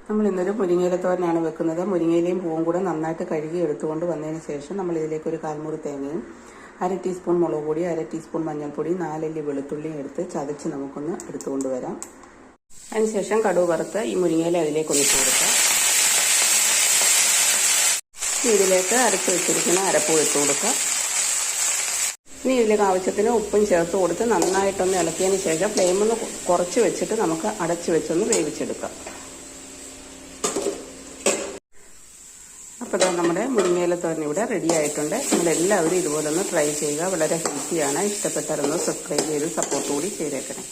നമ്മൾ ഇന്നൊരു മുരിങ്ങയില തോരനാണ് വെക്കുന്നത്. മുരിങ്ങയിലയും പൂവും കൂടെ നന്നായിട്ട് കഴുകി എടുത്തുകൊണ്ട് വന്നതിന് ശേഷം നമ്മൾ ഇതിലേക്ക് ഒരു 1/4 മുറി തേങ്ങയും 1/2 ടീസ്പൂൺ മുളക് പൊടി, 1/2 ടീസ്പൂൺ മഞ്ഞൾപ്പൊടി, 4 അല്ലി വെളുത്തുള്ളിയും എടുത്ത് ചതച്ച് നമുക്കൊന്ന് എടുത്തുകൊണ്ട് വരാം. അതിനുശേഷം കടുക് വറുത്ത് ഈ മുരിങ്ങയില അതിലേക്കൊന്ന് ഇട്ട് കൊടുക്കാം. ഇതിലേക്ക് അരച്ച് വെച്ചിരിക്കുന്ന അരപ്പ് ഇട്ട് കൊടുക്കാം. ഇനി ഇതിലേക്ക് ആവശ്യത്തിന് ഉപ്പും ചേർത്ത് കൊടുത്ത് നന്നായിട്ടൊന്ന് ഇളക്കിയതിന് ശേഷം ഫ്ലെയിം ഒന്ന് കുറച്ച് വെച്ചിട്ട് നമുക്ക് അടച്ച് വെച്ചൊന്ന് വേവിച്ചെടുക്കാം. അപ്പോൾ നമ്മുടെ മുരിങ്ങയില തോരൻ ഇവിടെ റെഡി ആയിട്ടുണ്ട്. നിങ്ങളെല്ലാവരും ഇതുപോലെ ഒന്ന് ട്രൈ ചെയ്യുക. വളരെ ഹെൽത്തിയാണ്. ഇഷ്ടപ്പെട്ടാലൊന്ന് സബ്സ്ക്രൈബ് ചെയ്ത് സപ്പോർട്ട് കൂടി ചെയ്തേക്കണേ.